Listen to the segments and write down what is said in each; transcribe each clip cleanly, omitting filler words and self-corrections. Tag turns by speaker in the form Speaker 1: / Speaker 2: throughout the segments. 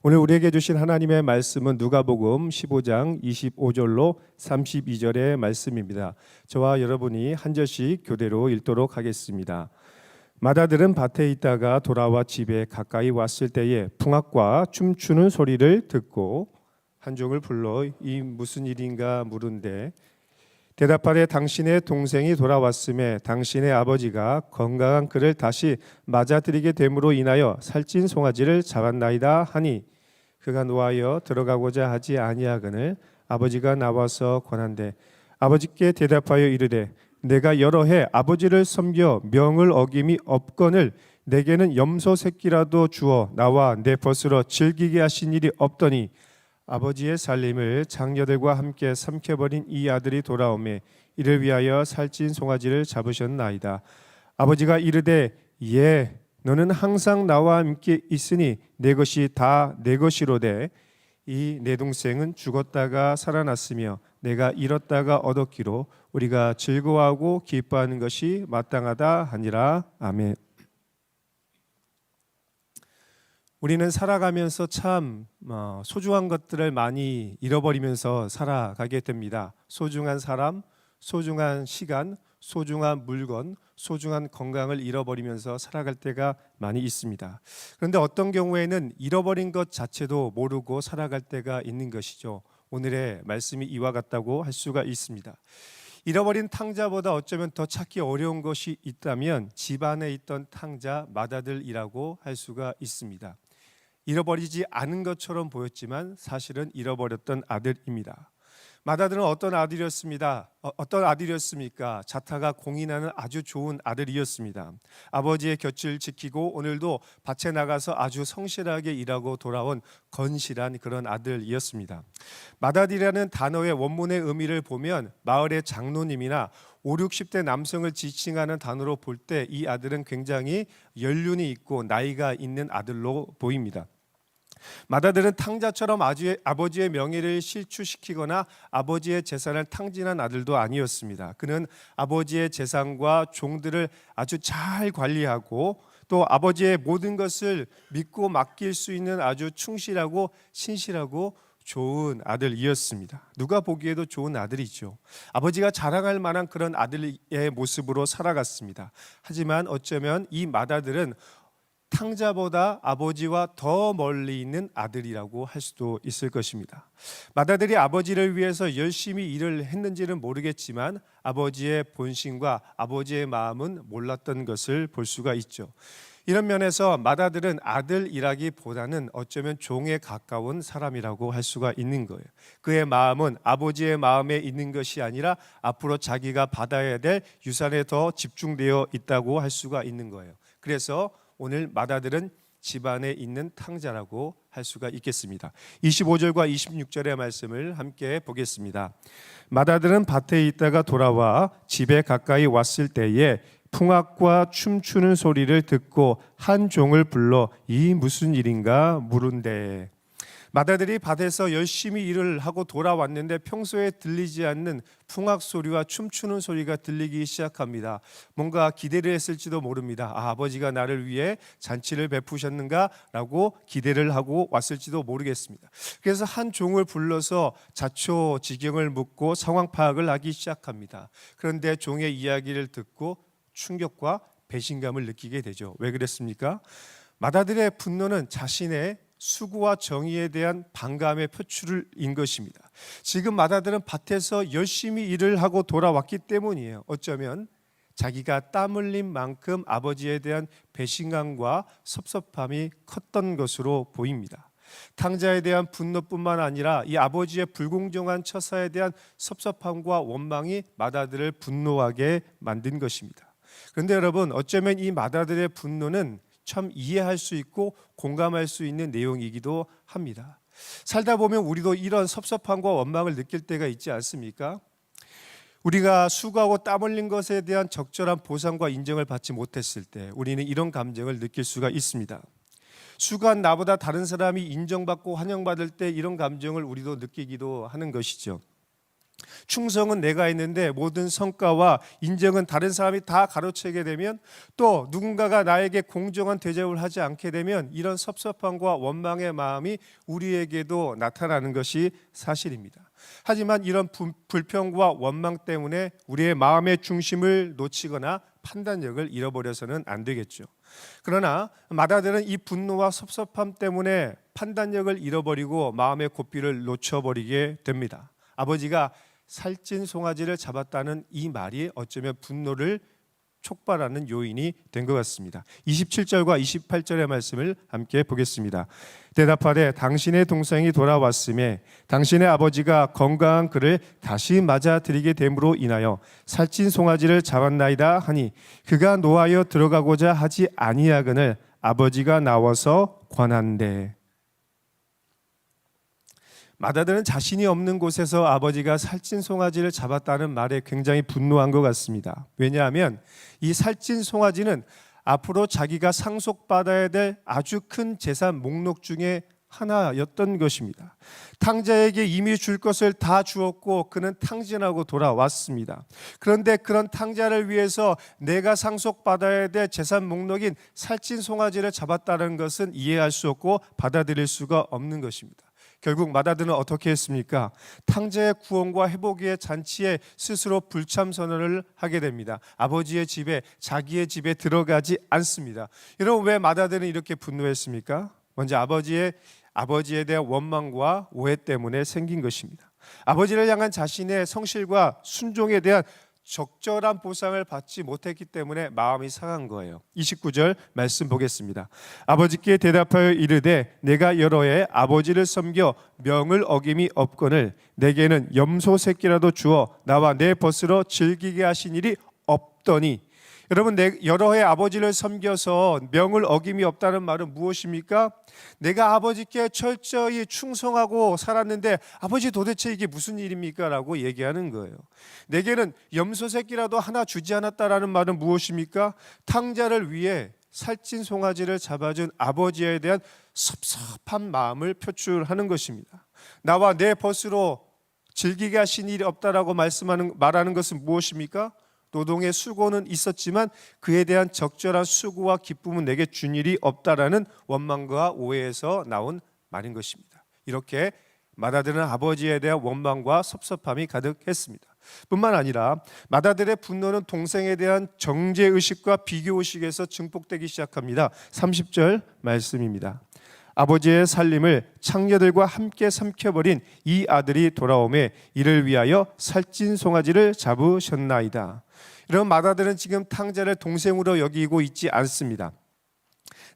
Speaker 1: 오늘 우리에게 주신 하나님의 말씀은 누가복음 15장 25절로 32절의 말씀입니다. 저와 여러분이 한 절씩 교대로 읽도록 하겠습니다. 마다들은 밭에 있다가 돌아와 집에 가까이 왔을 때에 풍악과 춤추는 소리를 듣고 한 종을 불러 이 무슨 일인가 물은데 대답하되 당신의 동생이 돌아왔음에 당신의 아버지가 건강한 그를 다시 맞아들이게 됨으로 인하여 살찐 송아지를 잡았나이다 하니 그가 노하여 들어가고자 하지 아니하거늘 아버지가 나와서 권한대 아버지께 대답하여 이르되 내가 여러 해 아버지를 섬겨 명을 어김이 없거늘 내게는 염소 새끼라도 주어 나와 내 벗으로 즐기게 하신 일이 없더니 아버지의 살림을 장녀들과 함께 삼켜버린 이 아들이 돌아오매 이를 위하여 살찐 송아지를 잡으셨나이다. 아버지가 이르되 예 너는 항상 나와 함께 있으니 내 것이 다 내 것이로되 이 내 동생은 죽었다가 살아났으며 내가 잃었다가 얻었기로 우리가 즐거워하고 기뻐하는 것이 마땅하다 하니라. 아멘. 우리는 살아가면서 참 소중한 것들을 많이 잃어버리면서 살아가게 됩니다. 소중한 사람, 소중한 시간, 소중한 물건, 소중한 건강을 잃어버리면서 살아갈 때가 많이 있습니다. 그런데 어떤 경우에는 잃어버린 것 자체도 모르고 살아갈 때가 있는 것이죠. 오늘의 말씀이 이와 같다고 할 수가 있습니다. 잃어버린 탕자보다 어쩌면 더 찾기 어려운 것이 있다면 집안에 있던 탕자 맏아들이라고 할 수가 있습니다. 잃어버리지 않은 것처럼 보였지만 사실은 잃어버렸던 아들입니다. 맏아들은 어떤 아들이었습니까? 자타가 공인하는 아주 좋은 아들이었습니다. 아버지의 곁을 지키고 오늘도 밭에 나가서 아주 성실하게 일하고 돌아온 건실한 그런 아들이었습니다. 맏아들이라는 단어의 원문의 의미를 보면 마을의 장로님이나 5, 60대 남성을 지칭하는 단어로 볼 때 이 아들은 굉장히 연륜이 있고 나이가 있는 아들로 보입니다. 맏아들은 탕자처럼 아버지의 명예를 실추시키거나 아버지의 재산을 탕진한 아들도 아니었습니다. 그는 아버지의 재산과 종들을 아주 잘 관리하고 또 아버지의 모든 것을 믿고 맡길 수 있는 아주 충실하고 신실하고 좋은 아들이었습니다. 누가 보기에도 좋은 아들이죠. 아버지가 자랑할 만한 그런 아들의 모습으로 살아갔습니다. 하지만 어쩌면 이 맏아들은 탕자보다 아버지와 더 멀리 있는 아들이라고 할 수도 있을 것입니다. 맏아들이 아버지를 위해서 열심히 일을 했는지는 모르겠지만 아버지의 본심과 아버지의 마음은 몰랐던 것을 볼 수가 있죠. 이런 면에서 맏아들은 아들이라기보다는 어쩌면 종에 가까운 사람이라고 할 수가 있는 거예요. 그의 마음은 아버지의 마음에 있는 것이 아니라 앞으로 자기가 받아야 될 유산에 더 집중되어 있다고 할 수가 있는 거예요. 그래서 오늘 맏아들은 집안에 있는 탕자라고 할 수가 있겠습니다. 25절과 26절의 말씀을 함께 보겠습니다. 맏아들은 밭에 있다가 돌아와 집에 가까이 왔을 때에 풍악과 춤추는 소리를 듣고 한 종을 불러 이 무슨 일인가 물은데 맏아들이 밭에서 열심히 일을 하고 돌아왔는데 평소에 들리지 않는 풍악 소리와 춤추는 소리가 들리기 시작합니다. 뭔가 기대를 했을지도 모릅니다. 아버지가 나를 위해 잔치를 베푸셨는가? 라고 기대를 하고 왔을지도 모르겠습니다. 그래서 한 종을 불러서 자초지경을 묻고 상황 파악을 하기 시작합니다. 그런데 종의 이야기를 듣고 충격과 배신감을 느끼게 되죠. 왜 그랬습니까? 맏아들의 분노는 자신의 수고와 정의에 대한 반감의 표출인 것입니다. 지금 맏아들은 밭에서 열심히 일을 하고 돌아왔기 때문이에요. 어쩌면 자기가 땀 흘린 만큼 아버지에 대한 배신감과 섭섭함이 컸던 것으로 보입니다. 탕자에 대한 분노뿐만 아니라 이 아버지의 불공정한 처사에 대한 섭섭함과 원망이 맏아들을 분노하게 만든 것입니다. 그런데 여러분, 어쩌면 이 맏아들의 분노는 참 이해할 수 있고 공감할 수 있는 내용이기도 합니다. 살다 보면 우리도 이런 섭섭함과 원망을 느낄 때가 있지 않습니까? 우리가 수고하고 땀 흘린 것에 대한 적절한 보상과 인정을 받지 못했을 때 우리는 이런 감정을 느낄 수가 있습니다. 수고한 나보다 다른 사람이 인정받고 환영받을 때 이런 감정을 우리도 느끼기도 하는 것이죠. 충성은 내가 했는데 모든 성과와 인정은 다른 사람이 다 가로채게 되면, 또 누군가가 나에게 공정한 대접을 하지 않게 되면 이런 섭섭함과 원망의 마음이 우리에게도 나타나는 것이 사실입니다. 하지만 이런 불평과 원망 때문에 우리의 마음의 중심을 놓치거나 판단력을 잃어버려서는 안 되겠죠. 그러나 마다들은 이 분노와 섭섭함 때문에 판단력을 잃어버리고 마음의 고삐를 놓쳐버리게 됩니다. 아버지가 살찐 송아지를 잡았다는 이 말이 어쩌면 분노를 촉발하는 요인이 된 것 같습니다. 27절과 28절의 말씀을 함께 보겠습니다. 대답하되 당신의 동생이 돌아왔음에 당신의 아버지가 건강한 그를 다시 맞아들이게 됨으로 인하여 살찐 송아지를 잡았나이다 하니 그가 노하여 들어가고자 하지 아니하거늘 아버지가 나와서 권한대. 마다들은 자신이 없는 곳에서 아버지가 살찐 송아지를 잡았다는 말에 굉장히 분노한 것 같습니다. 왜냐하면 이 살찐 송아지는 앞으로 자기가 상속받아야 될 아주 큰 재산 목록 중에 하나였던 것입니다. 탕자에게 이미 줄 것을 다 주었고 그는 탕진하고 돌아왔습니다. 그런데 그런 탕자를 위해서 내가 상속받아야 될 재산 목록인 살찐 송아지를 잡았다는 것은 이해할 수 없고 받아들일 수가 없는 것입니다. 결국 마다드는 어떻게 했습니까? 탕자의 구원과 회복의 잔치에 스스로 불참 선언을 하게 됩니다. 아버지의 집에, 자기의 집에 들어가지 않습니다. 여러분, 왜 마다드는 이렇게 분노했습니까? 먼저 아버지에 대한 원망과 오해 때문에 생긴 것입니다. 아버지를 향한 자신의 성실과 순종에 대한 적절한 보상을 받지 못했기 때문에 마음이 상한 거예요. 29절 말씀 보겠습니다. 아버지께 대답하여 이르되 내가 여러 해 아버지를 섬겨 명을 어김이 없거늘 내게는 염소 새끼라도 주어 나와 내 벗으로 즐기게 하신 일이 없더니. 여러분, 여러 해 아버지를 섬겨서 명을 어김이 없다는 말은 무엇입니까? 내가 아버지께 철저히 충성하고 살았는데 아버지 도대체 이게 무슨 일입니까? 라고 얘기하는 거예요. 내게는 염소 새끼라도 하나 주지 않았다라는 말은 무엇입니까? 탕자를 위해 살찐 송아지를 잡아준 아버지에 대한 섭섭한 마음을 표출하는 것입니다. 나와 내 벗으로 즐기게 하신 일이 없다라고 말하는 것은 무엇입니까? 노동의 수고는 있었지만 그에 대한 적절한 수고와 기쁨은 내게 준 일이 없다라는 원망과 오해에서 나온 말인 것입니다. 이렇게 마다들은 아버지에 대한 원망과 섭섭함이 가득했습니다. 뿐만 아니라 마다들의 분노는 동생에 대한 정죄의식과 비교의식에서 증폭되기 시작합니다. 30절 말씀입니다. 아버지의 살림을 창녀들과 함께 삼켜버린 이 아들이 돌아오매 이를 위하여 살찐 송아지를 잡으셨나이다. 이런 마다들은 지금 탕자를 동생으로 여기고 있지 않습니다.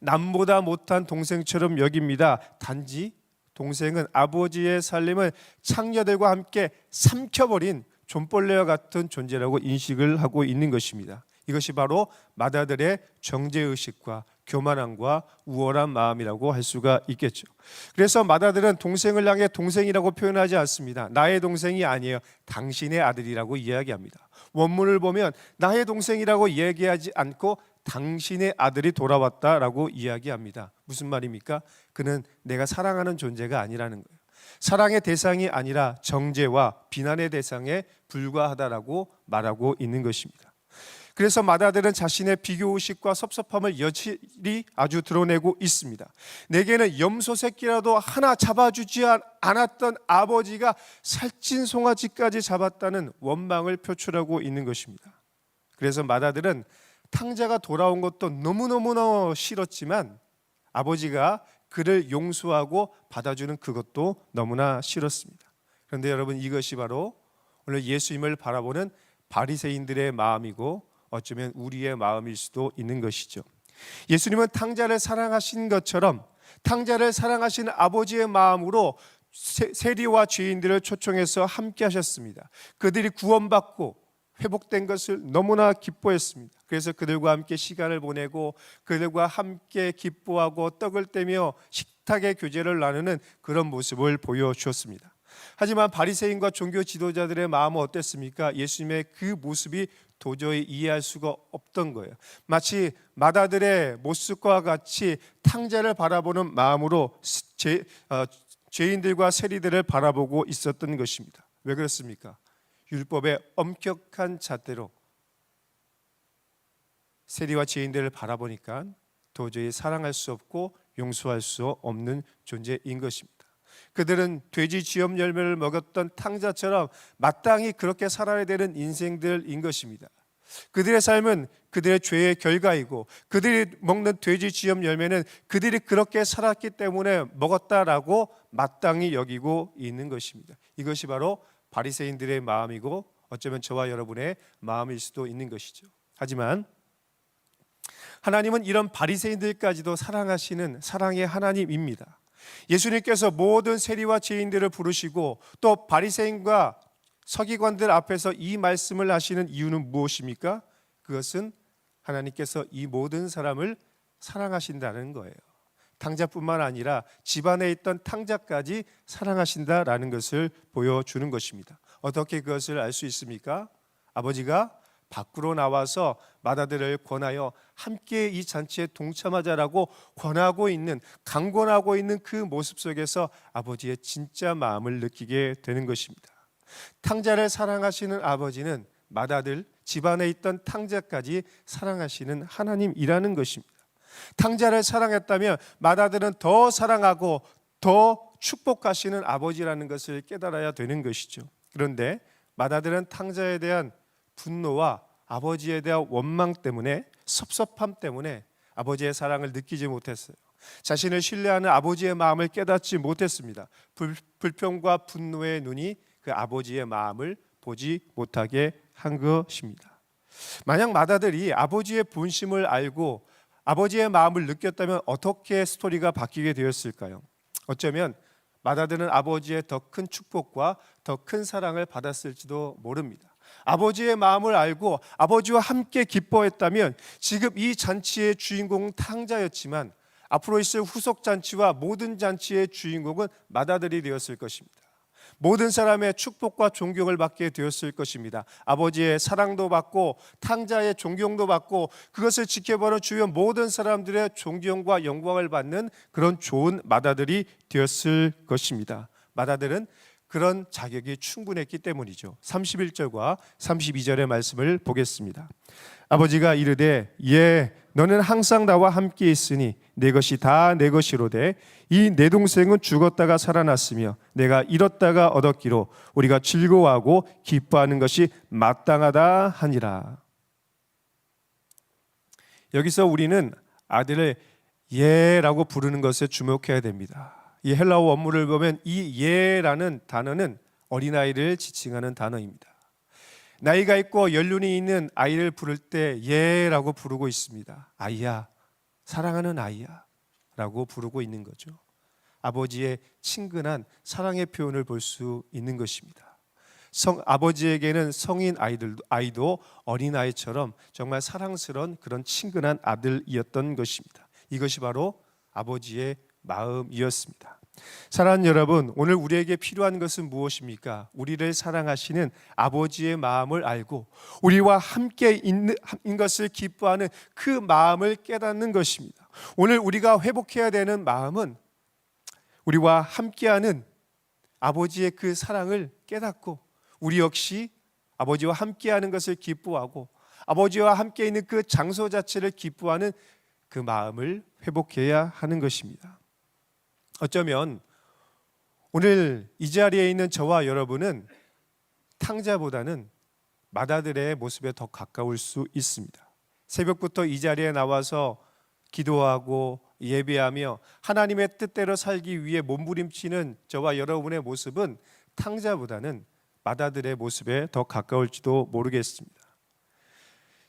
Speaker 1: 남보다 못한 동생처럼 여깁니다. 단지 동생은 아버지의 살림을 창녀들과 함께 삼켜버린 존벌레와 같은 존재라고 인식을 하고 있는 것입니다. 이것이 바로 마다들의 정죄의식과 교만함과 우월한 마음이라고 할 수가 있겠죠. 그래서 마다들은 동생을 향해 동생이라고 표현하지 않습니다. 나의 동생이 아니에요. 당신의 아들이라고 이야기합니다. 원문을 보면 나의 동생이라고 얘기하지 않고 당신의 아들이 돌아왔다라고 이야기합니다. 무슨 말입니까? 그는 내가 사랑하는 존재가 아니라는 거예요. 사랑의 대상이 아니라 정죄와 비난의 대상에 불과하다라고 말하고 있는 것입니다. 그래서 마다들은 자신의 비교의식과 섭섭함을 여실히 아주 드러내고 있습니다. 내게는 염소 새끼라도 하나 잡아주지 않았던 아버지가 살찐 송아지까지 잡았다는 원망을 표출하고 있는 것입니다. 그래서 마다들은 탕자가 돌아온 것도 너무너무나 싫었지만 아버지가 그를 용서하고 받아주는 그것도 너무나 싫었습니다. 그런데 여러분, 이것이 바로 오늘 예수님을 바라보는 바리새인들의 마음이고 어쩌면 우리의 마음일 수도 있는 것이죠. 예수님은 탕자를 사랑하신 것처럼 탕자를 사랑하시는 아버지의 마음으로 세리와 죄인들을 초청해서 함께 하셨습니다. 그들이 구원받고 회복된 것을 너무나 기뻐했습니다. 그래서 그들과 함께 시간을 보내고 그들과 함께 기뻐하고 떡을 떼며 식탁의 교제를 나누는 그런 모습을 보여주었습니다. 하지만 바리새인과 종교 지도자들의 마음은 어땠습니까? 예수님의 그 모습이 도저히 이해할 수가 없던 거예요. 마치 마다들의 모습과 같이 탕자를 바라보는 마음으로 죄인들과 세리들을 바라보고 있었던 것입니다. 왜 그렇습니까? 율법의 엄격한 잣대로 세리와 죄인들을 바라보니까 도저히 사랑할 수 없고 용서할 수 없는 존재인 것입니다. 그들은 돼지 쥐염 열매를 먹었던 탕자처럼 마땅히 그렇게 살아야 되는 인생들인 것입니다. 그들의 삶은 그들의 죄의 결과이고 그들이 먹는 돼지 쥐염 열매는 그들이 그렇게 살았기 때문에 먹었다라고 마땅히 여기고 있는 것입니다. 이것이 바로 바리새인들의 마음이고 어쩌면 저와 여러분의 마음일 수도 있는 것이죠. 하지만 하나님은 이런 바리새인들까지도 사랑하시는 사랑의 하나님입니다. 예수님께서 모든 세리와 죄인들을 부르시고 또 바리새인과 서기관들 앞에서 이 말씀을 하시는 이유는 무엇입니까? 그것은 하나님께서 이 모든 사람을 사랑하신다는 거예요. 탕자뿐만 아니라 집안에 있던 탕자까지 사랑하신다라는 것을 보여주는 것입니다. 어떻게 그것을 알 수 있습니까? 아버지가 밖으로 나와서 맏아들을 권하여 함께 이 잔치에 동참하자라고 권하고 있는, 강권하고 있는 그 모습 속에서 아버지의 진짜 마음을 느끼게 되는 것입니다. 탕자를 사랑하시는 아버지는 맏아들, 집안에 있던 탕자까지 사랑하시는 하나님이라는 것입니다. 탕자를 사랑했다면 맏아들은 더 사랑하고 더 축복하시는 아버지라는 것을 깨달아야 되는 것이죠. 그런데 맏아들은 탕자에 대한 분노와 아버지에 대한 원망 때문에, 섭섭함 때문에 아버지의 사랑을 느끼지 못했어요. 자신을 신뢰하는 아버지의 마음을 깨닫지 못했습니다. 불평과 분노의 눈이 그 아버지의 마음을 보지 못하게 한 것입니다. 만약 맏아들이 아버지의 본심을 알고 아버지의 마음을 느꼈다면 어떻게 스토리가 바뀌게 되었을까요? 어쩌면 맏아들은 아버지의 더 큰 축복과 더 큰 사랑을 받았을지도 모릅니다. 아버지의 마음을 알고 아버지와 함께 기뻐했다면 지금 이 잔치의 주인공은 탕자였지만 앞으로 있을 후속 잔치와 모든 잔치의 주인공은 맏아들이 되었을 것입니다. 모든 사람의 축복과 존경을 받게 되었을 것입니다. 아버지의 사랑도 받고 탕자의 존경도 받고 그것을 지켜보는 주변 모든 사람들의 존경과 영광을 받는 그런 좋은 맏아들이 되었을 것입니다. 맏아들은 그런 자격이 충분했기 때문이죠. 31절과 32절의 말씀을 보겠습니다. 아버지가 이르되 예 너는 항상 나와 함께 있으니 내 것이 다 내 것이로되 이 내 동생은 죽었다가 살아났으며 내가 잃었다가 얻었기로 우리가 즐거워하고 기뻐하는 것이 마땅하다 하니라. 여기서 우리는 아들을 예라고 부르는 것에 주목해야 됩니다. 이 헬라어 원문을 보면 이 예라는 단어는 어린아이를 지칭하는 단어입니다. 나이가 있고 연륜이 있는 아이를 부를 때 예라고 부르고 있습니다. 아이야, 사랑하는 아이야 라고 부르고 있는 거죠. 아버지의 친근한 사랑의 표현을 볼 수 있는 것입니다. 아버지에게는 성인 아이도 어린아이처럼 정말 사랑스러운 그런 친근한 아들이었던 것입니다. 이것이 바로 아버지의 마음이었습니다. 사랑하는 여러분, 오늘 우리에게 필요한 것은 무엇입니까? 우리를 사랑하시는 아버지의 마음을 알고 우리와 함께 있는 것을 기뻐하는 그 마음을 깨닫는 것입니다. 오늘 우리가 회복해야 되는 마음은 우리와 함께하는 아버지의 그 사랑을 깨닫고 우리 역시 아버지와 함께하는 것을 기뻐하고 아버지와 함께 있는 그 장소 자체를 기뻐하는 그 마음을 회복해야 하는 것입니다. 어쩌면 오늘 이 자리에 있는 저와 여러분은 탕자보다는 맏아들의 모습에 더 가까울 수 있습니다. 새벽부터 이 자리에 나와서 기도하고 예배하며 하나님의 뜻대로 살기 위해 몸부림치는 저와 여러분의 모습은 탕자보다는 맏아들의 모습에 더 가까울지도 모르겠습니다.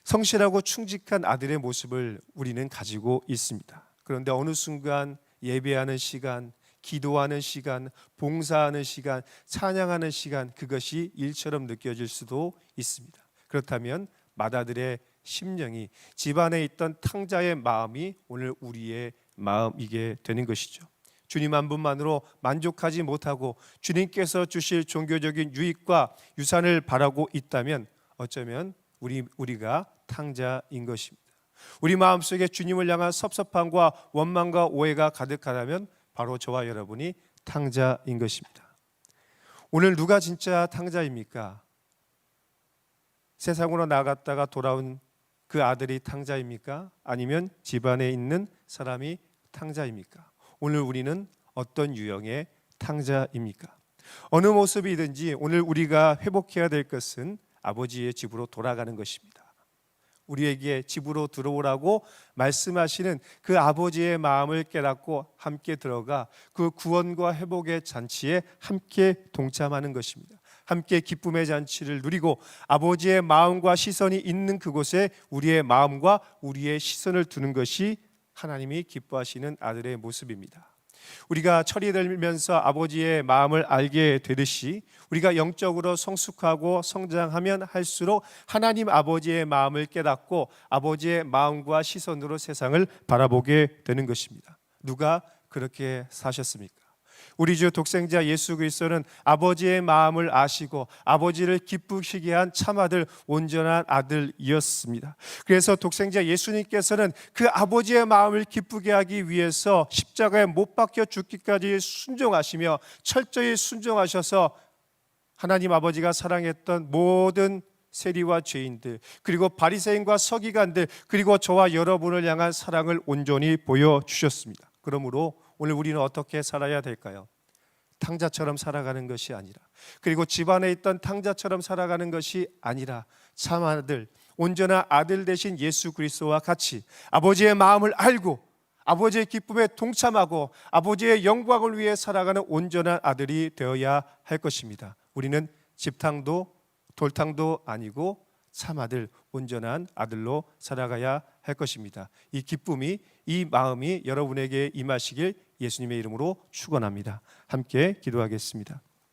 Speaker 1: 성실하고 충직한 아들의 모습을 우리는 가지고 있습니다. 그런데 어느 순간 예배하는 시간, 기도하는 시간, 봉사하는 시간, 찬양하는 시간, 그것이 일처럼 느껴질 수도 있습니다. 그렇다면 맏아들의 심령이, 집안에 있던 탕자의 마음이 오늘 우리의 마음이게 되는 것이죠. 주님 한 분만으로 만족하지 못하고 주님께서 주실 종교적인 유익과 유산을 바라고 있다면 어쩌면 우리가 탕자인 것입니다. 우리 마음속에 주님을 향한 섭섭함과 원망과 오해가 가득하다면 바로 저와 여러분이 탕자인 것입니다. 오늘 누가 진짜 탕자입니까? 세상으로 나갔다가 돌아온 그 아들이 탕자입니까? 아니면 집안에 있는 사람이 탕자입니까? 오늘 우리는 어떤 유형의 탕자입니까? 어느 모습이든지 오늘 우리가 회복해야 될 것은 아버지의 집으로 돌아가는 것입니다. 우리에게 집으로 들어오라고 말씀하시는 그 아버지의 마음을 깨닫고 함께 들어가 그 구원과 회복의 잔치에 함께 동참하는 것입니다. 함께 기쁨의 잔치를 누리고 아버지의 마음과 시선이 있는 그곳에 우리의 마음과 우리의 시선을 두는 것이 하나님이 기뻐하시는 아들의 모습입니다. 우리가 철이 들면서 아버지의 마음을 알게 되듯이 우리가 영적으로 성숙하고 성장하면 할수록 하나님 아버지의 마음을 깨닫고 아버지의 마음과 시선으로 세상을 바라보게 되는 것입니다. 누가 그렇게 사셨습니까? 우리 주 독생자 예수 그리스도는 아버지의 마음을 아시고 아버지를 기쁘시게 한 참아들 온전한 아들이었습니다. 그래서 독생자 예수님께서는 그 아버지의 마음을 기쁘게 하기 위해서 십자가에 못 박혀 죽기까지 순종하시며 철저히 순종하셔서 하나님 아버지가 사랑했던 모든 세리와 죄인들, 그리고 바리새인과 서기관들, 그리고 저와 여러분을 향한 사랑을 온전히 보여주셨습니다. 그러므로 오늘 우리는 어떻게 살아야 될까요? 탕자처럼 살아가는 것이 아니라, 그리고 집안에 있던 탕자처럼 살아가는 것이 아니라 참 아들, 온전한 아들 되신 예수 그리스도와 같이 아버지의 마음을 알고 아버지의 기쁨에 동참하고 아버지의 영광을 위해 살아가는 온전한 아들이 되어야 할 것입니다. 우리는 집탕도 돌탕도 아니고 참 아들, 온전한 아들로 살아가야 할 것입니다. 이 기쁨이, 이 마음이 여러분에게 임하시길 예수님의 이름으로 축원합니다. 함께 기도하겠습니다.